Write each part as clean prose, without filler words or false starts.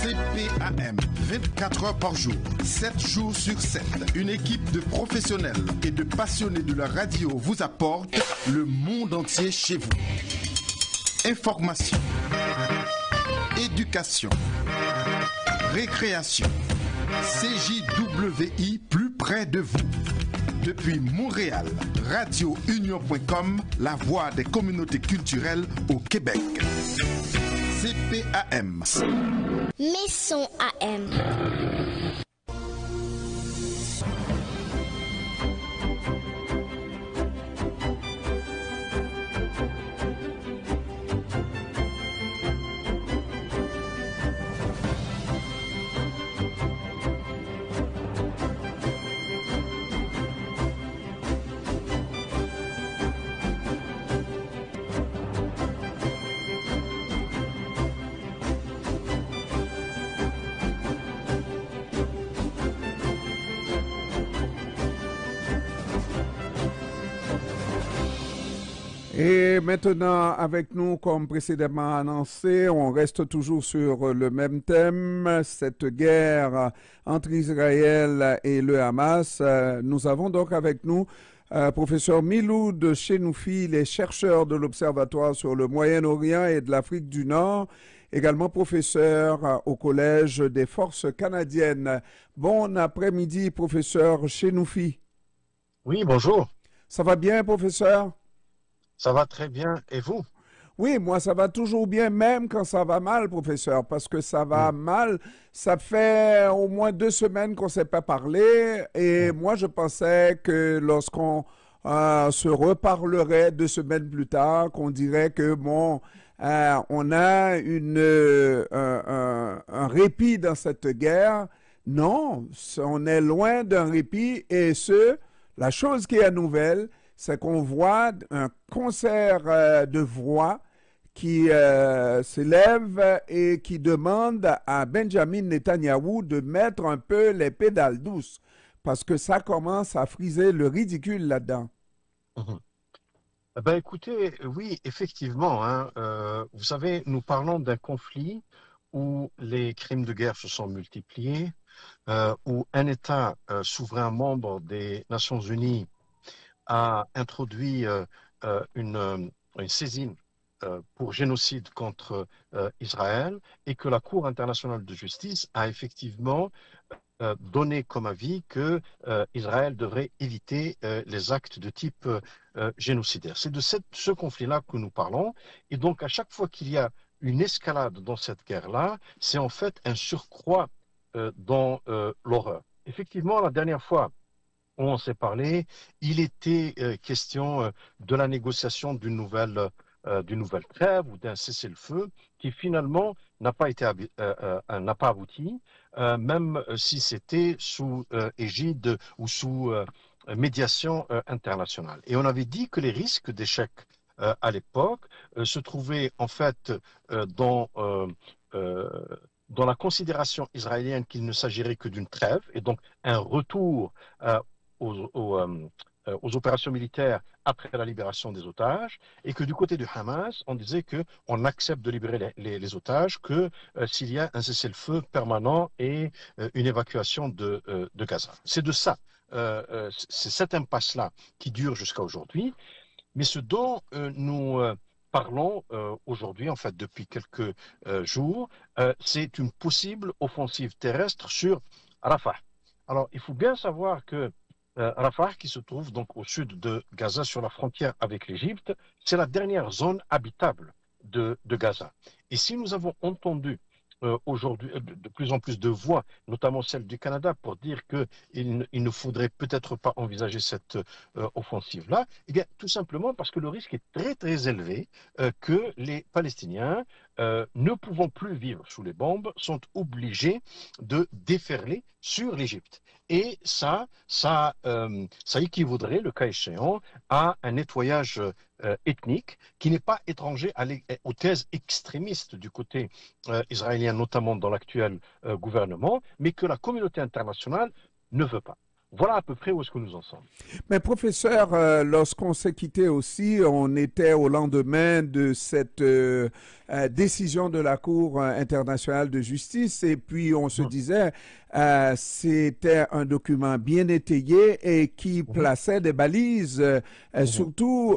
CPAM, 24 heures par jour, 7 jours sur 7. Une équipe de professionnels et de passionnés de la radio vous apporte le monde entier chez vous. Information, éducation, récréation, CJWI plus près de vous. Depuis Montréal, radiounion.com, la voix des communautés culturelles au Québec. CPAM. Maison AM. Et maintenant, avec nous, comme précédemment annoncé, on reste toujours sur le même thème, cette guerre entre Israël et le Hamas. Nous avons donc avec nous professeur Miloud Chenoufi, les chercheurs de l'Observatoire sur le Moyen-Orient et de l'Afrique du Nord, également professeur au Collège des Forces canadiennes. Bon après-midi, professeur Chenoufi. Oui, bonjour. Ça va bien, professeur? Ça va très bien. Et vous? Oui, moi, ça va toujours bien, même quand ça va mal, professeur, parce que ça va mal. Ça fait au moins 2 semaines qu'on ne s'est pas parlé. Et moi, je pensais que lorsqu'on se reparlerait 2 semaines plus tard, qu'on dirait que, bon, on a un répit dans cette guerre. Non, on est loin d'un répit. Et la chose qui est nouvelle, c'est qu'on voit un concert de voix qui s'élève et qui demande à Benjamin Netanyahou de mettre un peu les pédales douces parce que ça commence à friser le ridicule là-dedans. Ben écoutez, oui, effectivement, hein, vous savez, nous parlons d'un conflit où les crimes de guerre se sont multipliés, où un État souverain membre des Nations Unies a introduit une saisine pour génocide contre Israël et que la Cour internationale de justice a effectivement donné comme avis que Israël devrait éviter les actes de type génocidaire. C'est de ce conflit-là que nous parlons. Et donc, à chaque fois qu'il y a une escalade dans cette guerre-là, c'est en fait un surcroît dans l'horreur. Effectivement, la dernière fois, on s'est parlé, il était question de la négociation d'une nouvelle trêve ou d'un cessez-le-feu qui finalement n'a pas abouti, même si c'était sous égide ou sous médiation internationale. Et on avait dit que les risques d'échec à l'époque se trouvaient en fait dans la considération israélienne qu'il ne s'agirait que d'une trêve et donc un retour aux opérations militaires après la libération des otages et que du côté du Hamas, on disait qu'on accepte de libérer les otages que s'il y a un cessez-le-feu permanent et une évacuation de Gaza. C'est de ça, c'est cette impasse-là qui dure jusqu'à aujourd'hui. Mais ce dont nous parlons aujourd'hui, en fait depuis quelques jours, c'est une possible offensive terrestre sur Rafah. Alors, il faut bien savoir que Rafah, qui se trouve donc au sud de Gaza, sur la frontière avec l'Égypte, c'est la dernière zone habitable de Gaza. Et si nous avons entendu aujourd'hui de plus en plus de voix, notamment celle du Canada, pour dire qu'il ne faudrait peut-être pas envisager cette offensive-là, eh bien, tout simplement parce que le risque est très très élevé que les Palestiniens, ne pouvant plus vivre sous les bombes, sont obligés de déferler sur l'Égypte. Et ça équivaudrait, le cas échéant, à un nettoyage ethnique qui n'est pas étranger aux thèses extrémistes du côté israélien, notamment dans l'actuel gouvernement, mais que la communauté internationale ne veut pas. Voilà à peu près où est-ce que nous en sommes. Mais professeur, lorsqu'on s'est quitté aussi, on était au lendemain de cette décision de la Cour internationale de justice et puis on se disait c'était un document bien étayé et qui plaçait des balises, surtout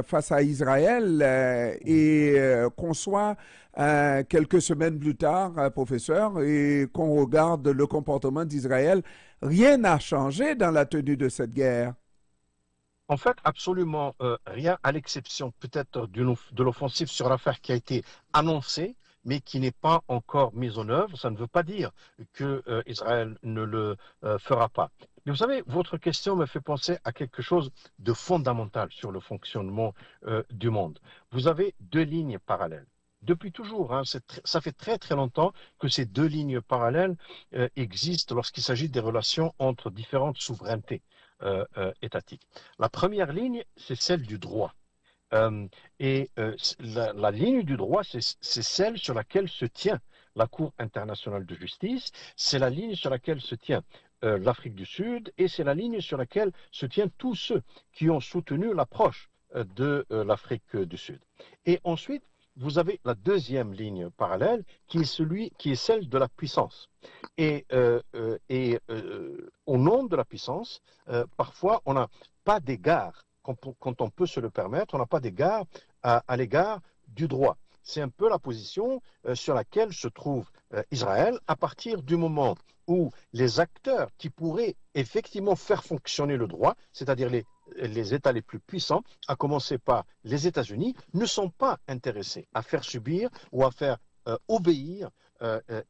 face à Israël et qu'on soit quelques semaines plus tard, professeur, et qu'on regarde le comportement d'Israël, rien n'a changé dans la tenue de cette guerre. En fait, absolument rien, à l'exception peut-être de l'offensive sur l'affaire qui a été annoncée, mais qui n'est pas encore mise en œuvre. Ça ne veut pas dire que Israël ne le fera pas. Mais vous savez, votre question me fait penser à quelque chose de fondamental sur le fonctionnement du monde. Vous avez deux lignes parallèles. Depuis toujours, hein, ça fait très très longtemps que ces deux lignes parallèles existent lorsqu'il s'agit des relations entre différentes souverainetés étatiques. La première ligne, c'est celle du droit. La ligne du droit, c'est celle sur laquelle se tient la Cour internationale de justice, c'est la ligne sur laquelle se tient l'Afrique du Sud et c'est la ligne sur laquelle se tiennent tous ceux qui ont soutenu l'approche de l'Afrique du Sud. Et ensuite, vous avez la deuxième ligne parallèle qui est celle de la puissance. Au nom de la puissance, parfois on n'a pas d'égard, quand on peut se le permettre, on n'a pas d'égard à l'égard du droit. C'est un peu la position sur laquelle se trouve Israël à partir du moment où les acteurs qui pourraient effectivement faire fonctionner le droit, c'est-à-dire les États les plus puissants, à commencer par les États-Unis, ne sont pas intéressés à faire subir ou à faire obéir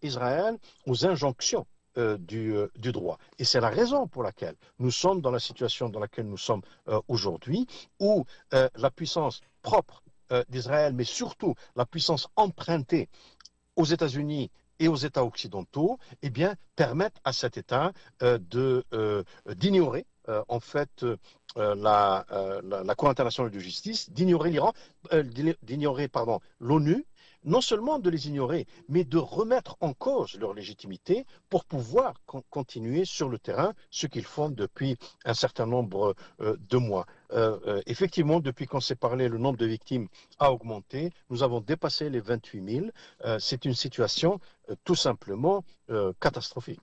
Israël aux injonctions du droit. Et c'est la raison pour laquelle nous sommes dans la situation dans laquelle nous sommes aujourd'hui, où la puissance propre d'Israël, mais surtout la puissance empruntée aux États-Unis et aux États occidentaux, eh bien, permettent à cet État d'ignorer en fait la Cour internationale de justice, d'ignorer l'ONU, non seulement de les ignorer, mais de remettre en cause leur légitimité pour pouvoir continuer sur le terrain ce qu'ils font depuis un certain nombre de mois. Effectivement, depuis qu'on s'est parlé, le nombre de victimes a augmenté. Nous avons dépassé les 28 000. C'est une situation tout simplement catastrophique.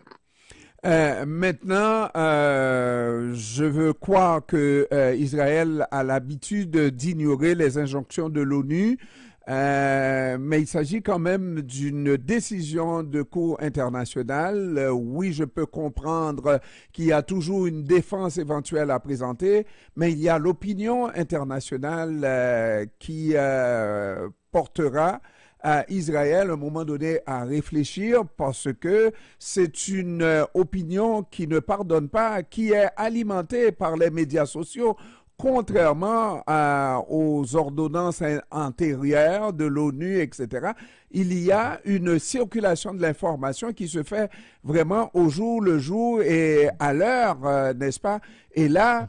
Maintenant, je veux croire que Israël a l'habitude d'ignorer les injonctions de l'ONU, mais il s'agit quand même d'une décision de Cour internationale. Oui, je peux comprendre qu'il y a toujours une défense éventuelle à présenter, mais il y a l'opinion internationale qui portera à Israël à un moment donné à réfléchir parce que c'est une opinion qui ne pardonne pas, qui est alimentée par les médias sociaux, contrairement aux ordonnances antérieures de l'ONU, etc. Il y a une circulation de l'information qui se fait vraiment au jour le jour et à l'heure, n'est-ce pas? Et là,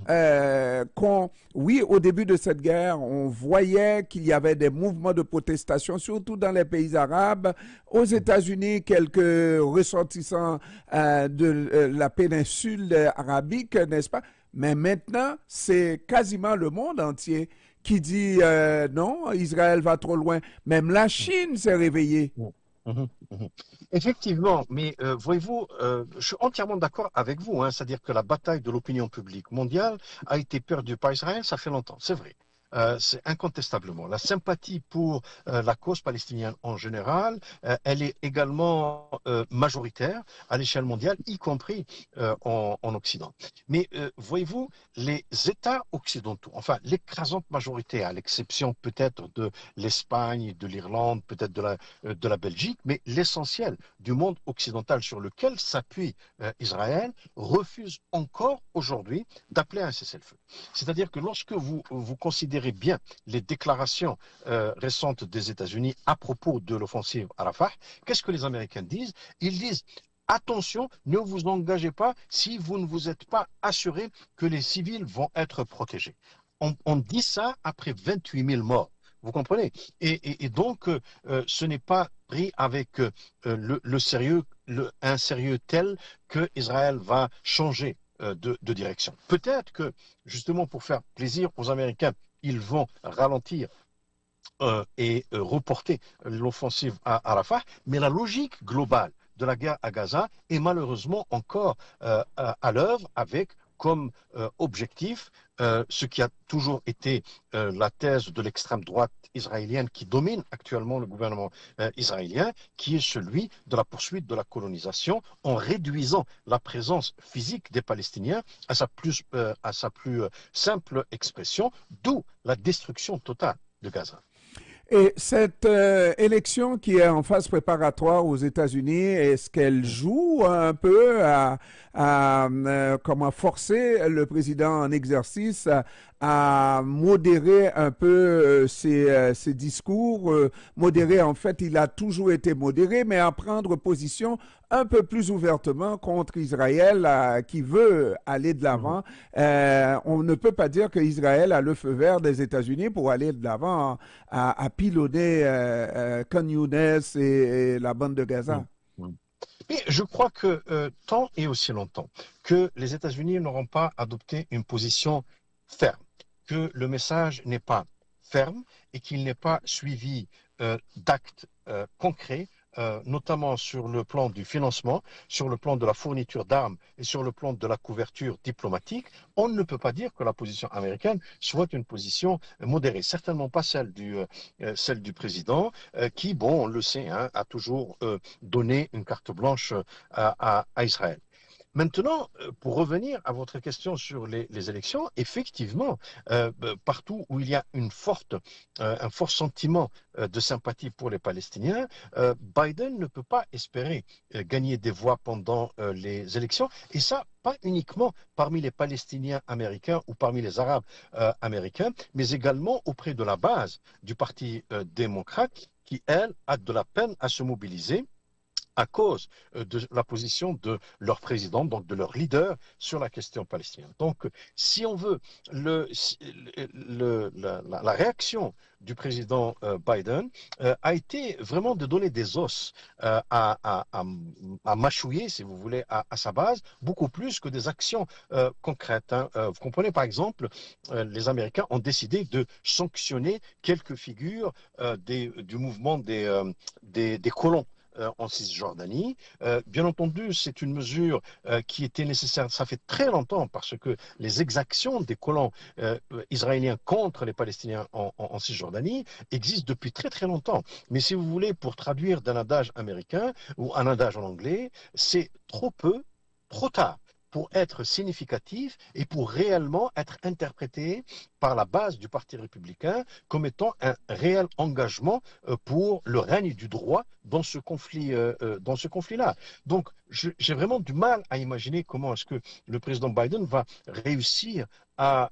oui, au début de cette guerre, on voyait qu'il y avait des mouvements de protestation, surtout dans les pays arabes. Aux États-Unis, quelques ressortissants de la péninsule arabique, n'est-ce pas? Mais maintenant, c'est quasiment le monde entier qui dit non, Israël va trop loin. Même la Chine s'est réveillée. Effectivement, mais voyez-vous, je suis entièrement d'accord avec vous, hein, c'est-à-dire que la bataille de l'opinion publique mondiale a été perdue par Israël, ça fait longtemps, c'est vrai. C'est incontestablement. La sympathie pour la cause palestinienne en général, elle est également majoritaire à l'échelle mondiale, y compris en Occident. Mais voyez-vous, les États occidentaux, enfin l'écrasante majorité, à l'exception peut-être de l'Espagne, de l'Irlande, peut-être de la Belgique, mais l'essentiel du monde occidental sur lequel s'appuie Israël, refuse encore aujourd'hui d'appeler à un cessez-le-feu. C'est-à-dire que lorsque vous considérez bien les déclarations récentes des États-Unis à propos de l'offensive à Rafah, qu'est-ce que les Américains disent? Ils disent attention, ne vous engagez pas si vous ne vous êtes pas assuré que les civils vont être protégés. On dit ça après 28 000 morts. Vous comprenez? Et donc, ce n'est pas pris avec un sérieux tel que Israël va changer de direction. Peut-être que, justement, pour faire plaisir aux Américains, ils vont ralentir et reporter l'offensive à Rafah, mais la logique globale de la guerre à Gaza est malheureusement encore à l'œuvre avec comme objectif ce qui a toujours été la thèse de l'extrême droite israélienne qui domine actuellement le gouvernement israélien, qui est celui de la poursuite de la colonisation en réduisant la présence physique des Palestiniens à sa plus simple expression, d'où la destruction totale de Gaza. Et cette élection qui est en phase préparatoire aux États-Unis, est-ce qu'elle joue un peu à comment forcer le président en exercice à modérer un peu ses discours, modérer, en fait, il a toujours été modéré, mais à prendre position un peu plus ouvertement contre Israël qui veut aller de l'avant. On ne peut pas dire qu'Israël a le feu vert des États-Unis pour aller de l'avant à pilonner Khan Younes et la bande de Gaza. Mais je crois que tant et aussi longtemps que les États-Unis n'auront pas adopté une position ferme, que le message n'est pas ferme et qu'il n'est pas suivi d'actes concrets, notamment sur le plan du financement, sur le plan de la fourniture d'armes et sur le plan de la couverture diplomatique, on ne peut pas dire que la position américaine soit une position modérée. Certainement pas celle du président qui, bon, on le sait, hein, a toujours donné une carte blanche à Israël. Maintenant, pour revenir à votre question sur les élections, effectivement, partout où il y a un fort sentiment de sympathie pour les Palestiniens, Biden ne peut pas espérer gagner des voix pendant les élections, et ça, pas uniquement parmi les Palestiniens américains ou parmi les Arabes américains, mais également auprès de la base du Parti démocrate, qui, elle, a de la peine à se mobiliser à cause de la position de leur président, donc de leur leader sur la question palestinienne. Donc, si on veut, la réaction du président Biden a été vraiment de donner des os à mâchouiller, si vous voulez, à sa base, beaucoup plus que des actions concrètes. Hein. Vous comprenez, par exemple, les Américains ont décidé de sanctionner quelques figures du mouvement des colons en Cisjordanie. Bien entendu, c'est une mesure qui était nécessaire. Ça fait très longtemps parce que les exactions des colons israéliens contre les Palestiniens en Cisjordanie existent depuis très très longtemps. Mais si vous voulez, pour traduire d'un adage américain ou un adage en anglais, c'est trop peu, trop tard pour être significatif et pour réellement être interprété par la base du Parti républicain comme étant un réel engagement pour le règne du droit dans ce conflit-là. Donc, j'ai vraiment du mal à imaginer comment est-ce que le président Biden va réussir à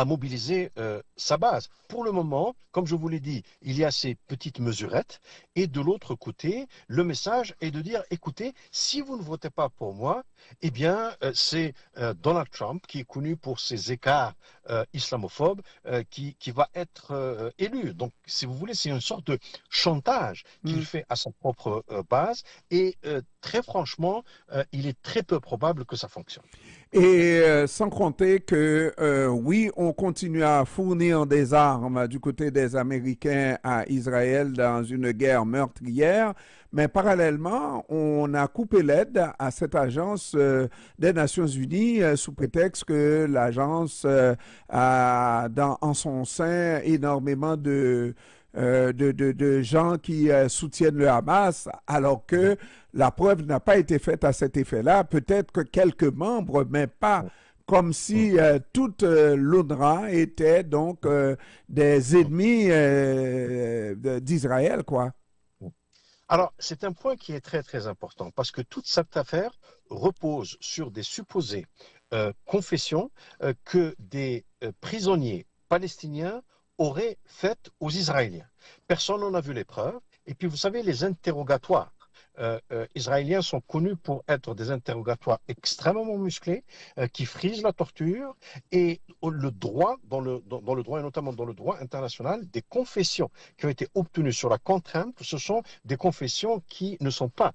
mobiliser sa base. Pour le moment, comme je vous l'ai dit, il y a ces petites mesurettes et de l'autre côté, le message est de dire, écoutez, si vous ne votez pas pour moi, eh bien, c'est Donald Trump, qui est connu pour ses écarts islamophobes, qui va être élu. Donc, si vous voulez, c'est une sorte de chantage qu'il fait à sa propre base et très franchement, il est très peu probable que ça fonctionne. Et sans compter que, oui, on continue à fournir des armes du côté des Américains à Israël dans une guerre meurtrière, mais parallèlement, on a coupé l'aide à cette agence des Nations Unies sous prétexte que l'agence a en son sein énormément de gens qui soutiennent le Hamas, alors que la preuve n'a pas été faite à cet effet-là. Peut-être que quelques membres, mais pas comme si toute l'UNRWA était donc des ennemis d'Israël, quoi. Alors, c'est un point qui est très, très important parce que toute cette affaire repose sur des supposées confessions que des prisonniers palestiniens auraient faites aux Israéliens. Personne n'en a vu les preuves. Et puis, vous savez, les interrogatoires israéliens sont connus pour être des interrogatoires extrêmement musclés qui frisent la torture et le droit, dans le droit et notamment dans le droit international, des confessions qui ont été obtenues sur la contrainte, ce sont des confessions qui ne sont pas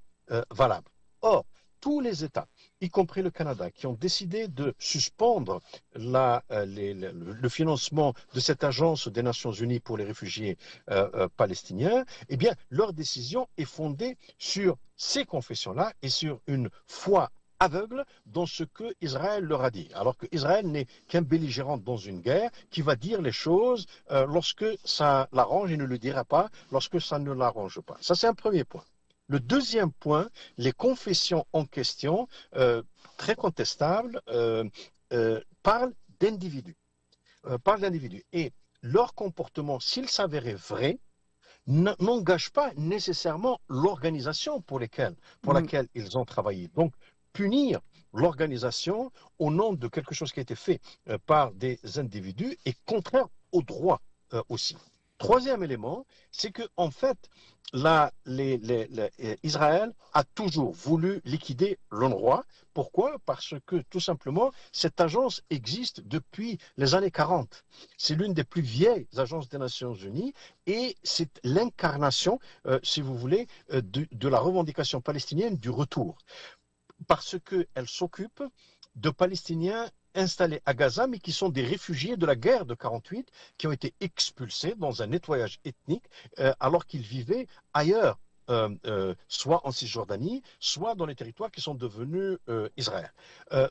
valables. Or, tous les États, y compris le Canada, qui ont décidé de suspendre le financement de cette agence des Nations Unies pour les réfugiés palestiniens, eh bien, leur décision est fondée sur ces confessions-là et sur une foi aveugle dans ce que Israël leur a dit. Alors que Israël n'est qu'un belligérant dans une guerre qui va dire les choses lorsque ça l'arrange et ne le dira pas lorsque ça ne l'arrange pas. Ça, c'est un premier point. Le deuxième point, les confessions en question, très contestables, parlent d'individus. Et leur comportement, s'il s'avérait vrai, n'engage pas nécessairement l'organisation pour laquelle ils ont travaillé. Donc, punir l'organisation au nom de quelque chose qui a été fait par des individus est contraire au droit aussi. Troisième élément, c'est que en fait, Israël a toujours voulu liquider l'UNRWA. Pourquoi? Parce que tout simplement, cette agence existe depuis les années 40. C'est l'une des plus vieilles agences des Nations Unies et c'est l'incarnation, si vous voulez, de la revendication palestinienne du retour. Parce qu'elle s'occupe de Palestiniens installés à Gaza, mais qui sont des réfugiés de la guerre de 48, qui ont été expulsés dans un nettoyage ethnique alors qu'ils vivaient ailleurs, soit en Cisjordanie, soit dans les territoires qui sont devenus Israël.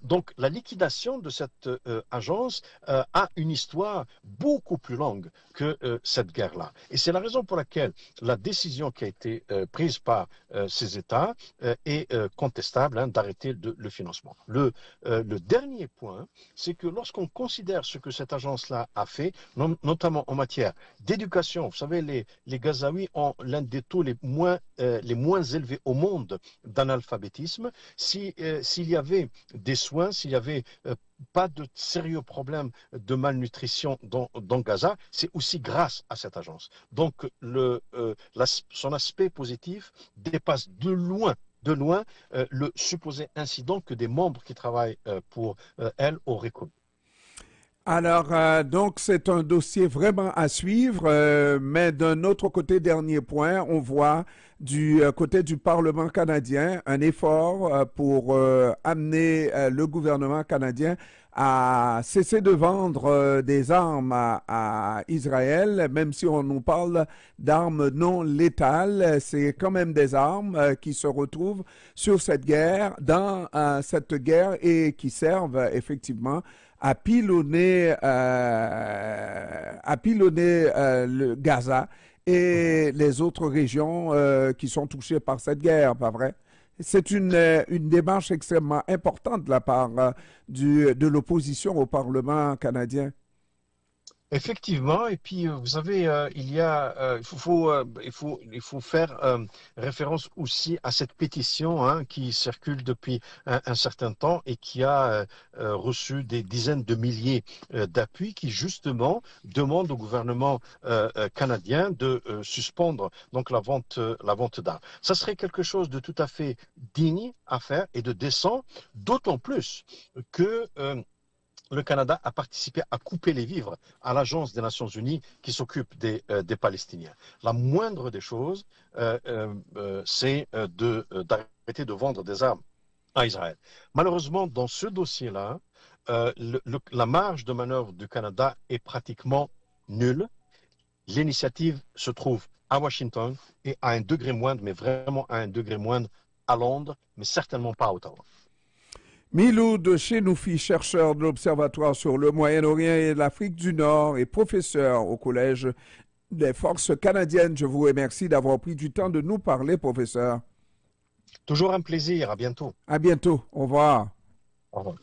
Donc la liquidation de cette agence a une histoire beaucoup plus longue que cette guerre-là. Et c'est la raison pour laquelle la décision qui a été prise par ces États est contestable d'arrêter le financement. Le dernier point, c'est que lorsqu'on considère ce que cette agence-là a fait, notamment en matière d'éducation, vous savez, les Gazaouis ont l'un des taux les moins élevés au monde d'analphabétisme. S'il y avait des soins, s'il y avait pas de sérieux problèmes de malnutrition dans Gaza, c'est aussi grâce à cette agence. Donc son aspect positif dépasse de loin le supposé incident que des membres qui travaillent pour elle auraient commis. Alors, donc, c'est un dossier vraiment à suivre, mais d'un autre côté, dernier point, on voit du côté du Parlement canadien un effort pour amener le gouvernement canadien à cesser de vendre des armes à Israël, même si on nous parle d'armes non létales, c'est quand même des armes qui se retrouvent sur cette guerre, dans cette guerre et qui servent effectivement à pilonner le Gaza et les autres régions qui sont touchées par cette guerre, pas vrai? C'est une démarche extrêmement importante de la part de l'opposition au Parlement canadien. Effectivement, et puis vous savez, il faut faire référence aussi à cette pétition qui circule depuis un certain temps et qui a reçu des dizaines de milliers d'appuis qui justement demandent au gouvernement canadien de suspendre donc la vente d'armes. Ça serait quelque chose de tout à fait digne à faire et de décent, d'autant plus que le Canada a participé à couper les vivres à l'Agence des Nations Unies qui s'occupe des Palestiniens. La moindre des choses, c'est d'arrêter de vendre des armes à Israël. Malheureusement, dans ce dossier-là, la marge de manœuvre du Canada est pratiquement nulle. L'initiative se trouve à Washington et à un degré moindre, mais vraiment à un degré moindre à Londres, mais certainement pas à Ottawa. Miloud Chenoufi, chercheur de l'Observatoire sur le Moyen-Orient et l'Afrique du Nord et professeur au Collège des Forces canadiennes, je vous remercie d'avoir pris du temps de nous parler, professeur. Toujours un plaisir, à bientôt. À bientôt, au revoir. Au revoir.